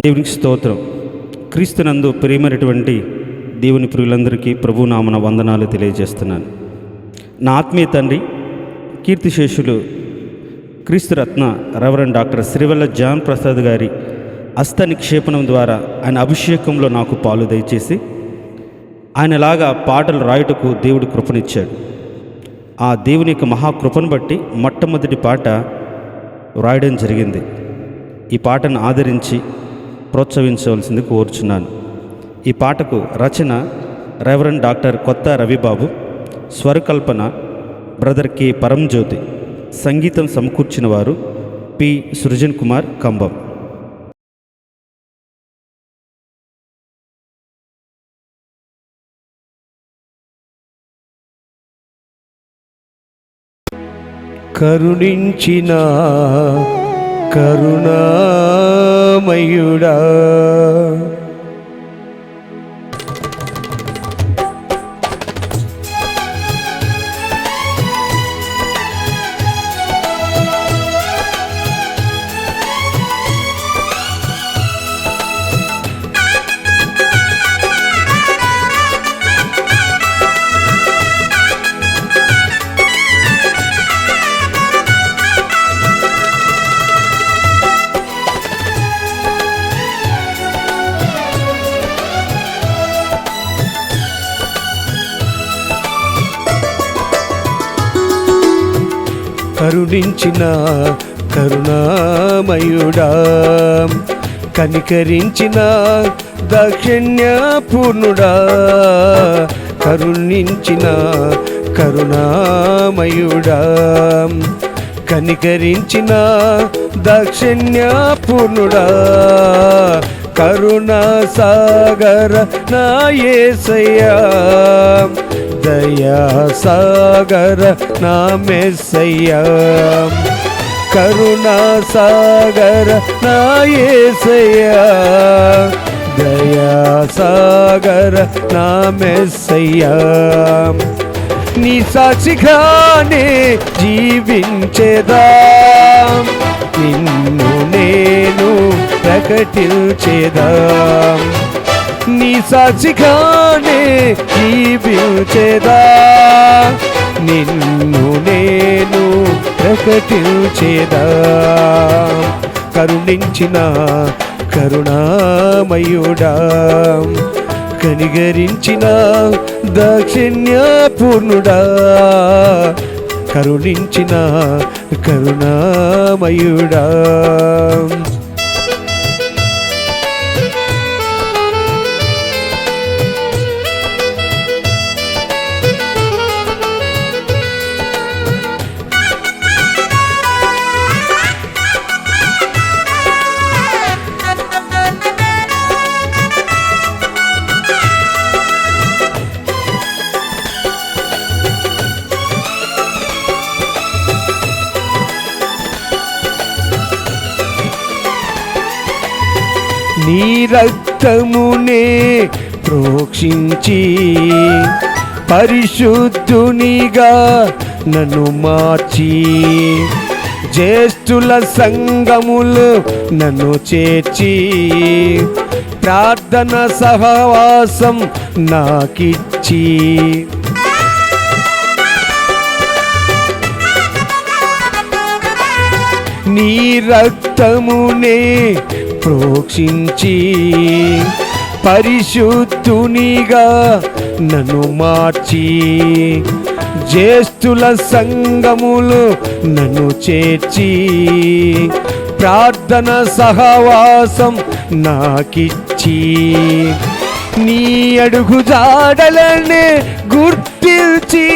దేవునికి స్తోత్రం. క్రీస్తునందు ప్రియమైనటువంటి దేవుని ప్రియులందరికీ ప్రభునామన వందనాలు తెలియజేస్తున్నాను. నా ఆత్మీయ తండ్రి కీర్తిశేషులు క్రీస్తురత్న రెవరెండ్ డాక్టర్ శ్రీవెల్ల జాన్ ప్రసాద్ గారి హస్త నిక్షేపణం ద్వారా ఆయన అభిషేకంలో నాకు పాలు దయచేసి ఆయనలాగా పాటలు రాయుటకు దేవుడు కృపనిచ్చాడు. ఆ దేవుని యొక్క మహాకృపను బట్టి మొట్టమొదటి పాట రాయడం జరిగింది. ఈ పాటను ఆదరించి ప్రోత్సహించవలసింది కోరుచున్నాను. ఈ పాటకు రచన రెవరెండ్ డాక్టర్ కొత్త రవిబాబు, స్వరకల్పన బ్రదర్ కె పరంజ్యోతి, సంగీతం సమకూర్చిన వారు పి సృజన్ కుమార్ కంబం. కరుణించిన కరుణామయుడా, కరుణించిన కరుణామయుడా, కనికరించిన దాక్షిణ్యపూర్ణుడా, కరుణించిన కరుణామయుడా, కనికరించిన దాక్షిణ్యపూర్ణుడా, కరుణా సాగర నా యేసయ్యా, దయా సాగర నా మెస్సయ్యా, కరుణా సాగర నా యేసయ్యా, దయా సాగర నా మెస్సయ్యా, నీ సాక్షిగానే జీవించేదా, నిన్ను నేను ప్రకటించేదా, నీ సాక్షిగానే జీవించేదా, నిన్ను నేను ప్రకటించేదా, కరుణించిన కరుణామయుడా, కనికరించిన దాక్షిణ్యపూర్ణుడా, కరుణించిన కరుణామయుడా. నీ రక్తమునే ప్రోక్షించి పరిశుద్ధునిగా నన్ను మార్చి, జ్యేష్ఠుల సంఘములు నన్ను చేర్చి, ప్రార్థన సహవాసం నాకిచ్చి, నీ రక్తమునే ప్రోక్షించి పరిశుద్ధునిగా నన్ను మార్చి, జ్యేష్ఠుల సంఘములు నన్ను చేర్చి, ప్రార్థన సహవాసం నాకిచ్చి, నీ అడుగు జాడలనే గుర్తించి,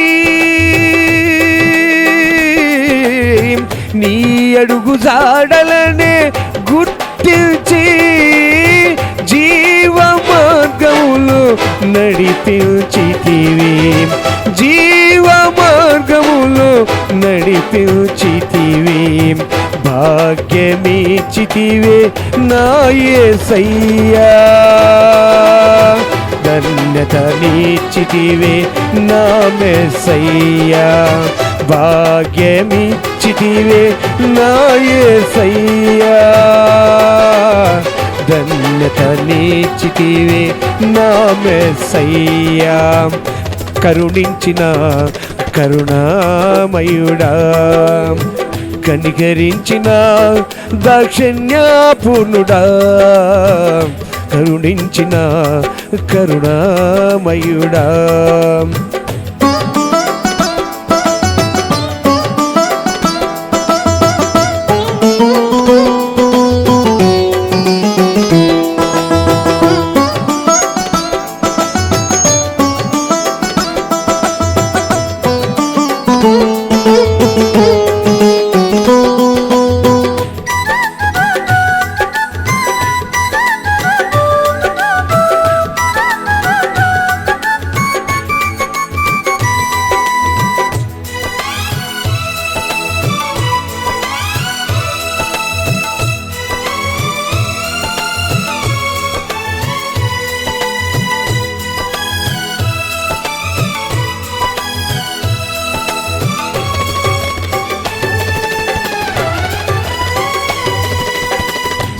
నీ అడుగు జాడలనే గుర్తించి, జీవ మార్గములు నడిపించితివి, జీవ మార్గములు నడిపించితివి, భాగ్యమిచ్చితివి నా యేసయ్యా, ధన్యతనిచ్చితివి నా మెస్సయ్యా, భాగ్యమిచ్చితివే నా యేసయ్యా, ధన్యత నీచితివే నా మెస్సయ్యా. కరుణించిన కరుణామయుడా, కనికరించిన దాక్షిణ్యపూర్ణుడా, కరుణించిన కరుణామయుడా.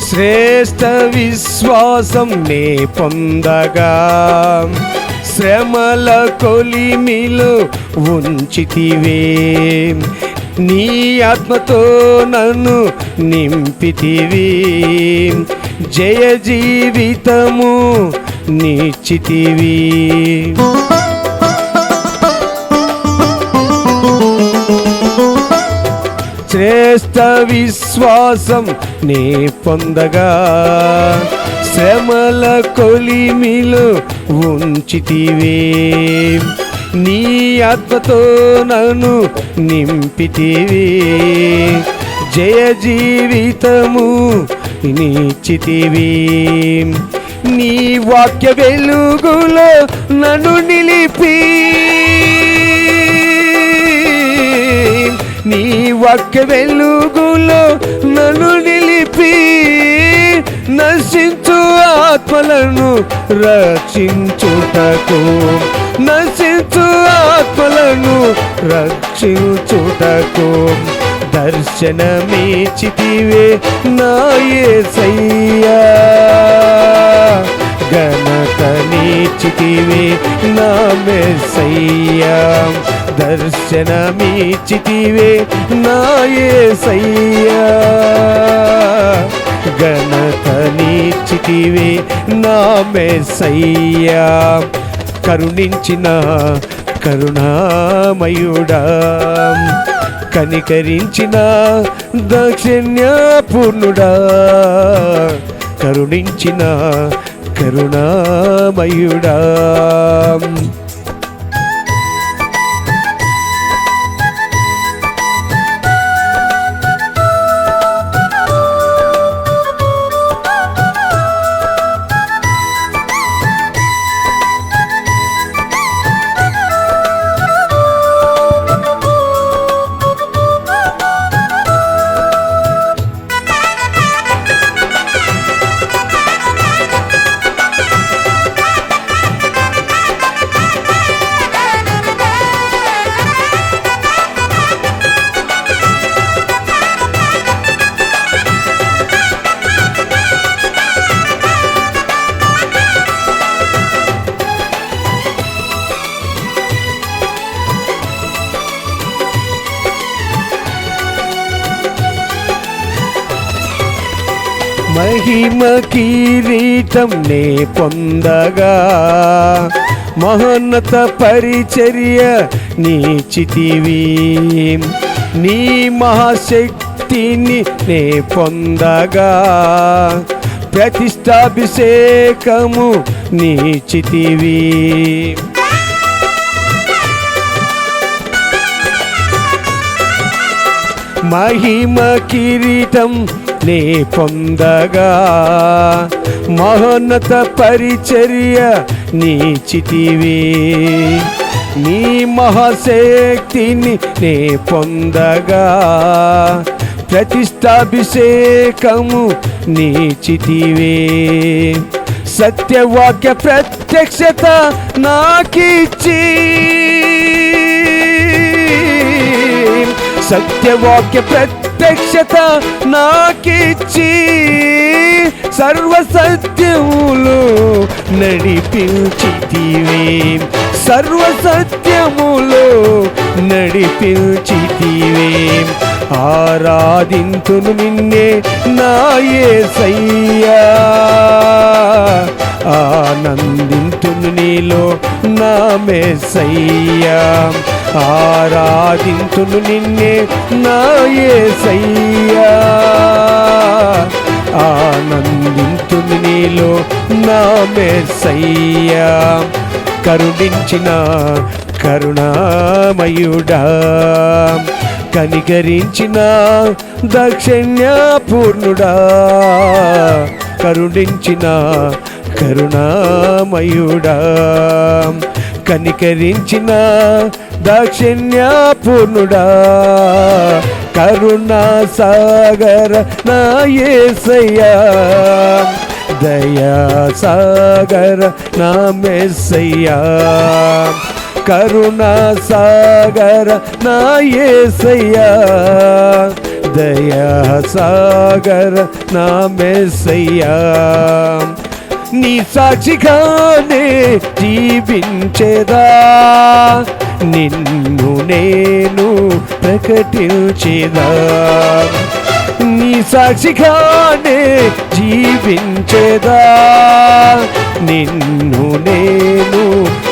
శ్రేష్ఠ విశ్వాసం నే పొందగా, శ్రమల కొలిమిలో ఉంచితివే. నీ ఆత్మతో నన్ను నింపితివి, జయ జీవితము నిచ్చితివి. శ్రేష్ఠ విశ్వాసం నే పొందగా, శ్రమల కొలిమిలో ఉంచితివే. నీ ఆత్మతో నన్ను నింపితివి, జయ జీవితము నిచ్చితివి. నీ వాక్య వెలుగులో నన్ను నిలిపి, నీ వాక్య వెలుగులో నన్ను నిలిపి, నశించు ఆత్మలను రక్షించుటకు, నశించు ఆత్మలను రక్షించుటకు దర్శనమిచ్చితివే నా యేసయ్యా. ఘనత నీచితివే నా మెస్సయ్యా, దర్శనమిచ్చితివే నా యేసయ్యా. ఘనత నీచితివే నా మెస్సయ్యా. కరుణించిన కరుణామయుడా, కనికరించిన దాక్షిణ్యపూర్ణుడా, కరుణించిన కరుణామయుడా. మహిమ కిరీటం నే పొందగా, మహోన్నత పరిచర్య నీచితివి. నీ మహాశక్తిని నే పొందగా, ప్రతిష్టాభిషేకము నీచితివి. మహిమ కిరీటం నే పొందగా, మహోన్నత పరిచర్య నీచితివి. నీ మహాశక్తిని నే పొందగా, ప్రతిష్టాభిషేకము నీచితివి. సత్యవాక్య ప్రత్యక్షత నాకిచ్చి, సత్యవాక్య ప్రత్యక్షత నాకిచ్చి సర్వసత్యములు నడిపించితివే, సర్వసత్యములు నడిపించితివే. ఆరాధింతును నిన్నే నా యేసయ్యా, ఆనందింతును నీలో నా మెస్సయ్యా. ఆరాధింతును నిన్నే నా యేసయ్యా, ఆనందింతును నీలో నా మెస్సయ్యా. కరుణించిన కరుణామయుడా, కనికరించిన దాక్షిణ్యపూర్ణుడా, కరుణించిన కరుణామయుడా, కనికరించిన దాక్షిణ్యపూర్ణుడా, కరుణా సాగర నా యేసయ్యా, దయా సాగర నా మెస్సయ్యా. కరుణా సాగర నా యేసయ్యా, దయా సాగర నా మెస్సయ్యా. నీ సాక్షిగానే జీవించేదా, నిన్ను నేను ప్రకటించేదా. నీ సాక్షిగానే జీవించేదా, నిన్ను నేను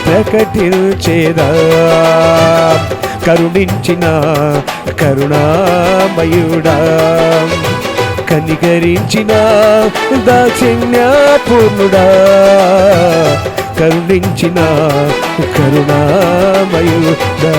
ప్రకటించేదా. కరుణించిన కరుణామయుడా, కనికరించిన దాక్షిణ్యపూర్ణుడా, కరుణించిన కరుణామయుడా.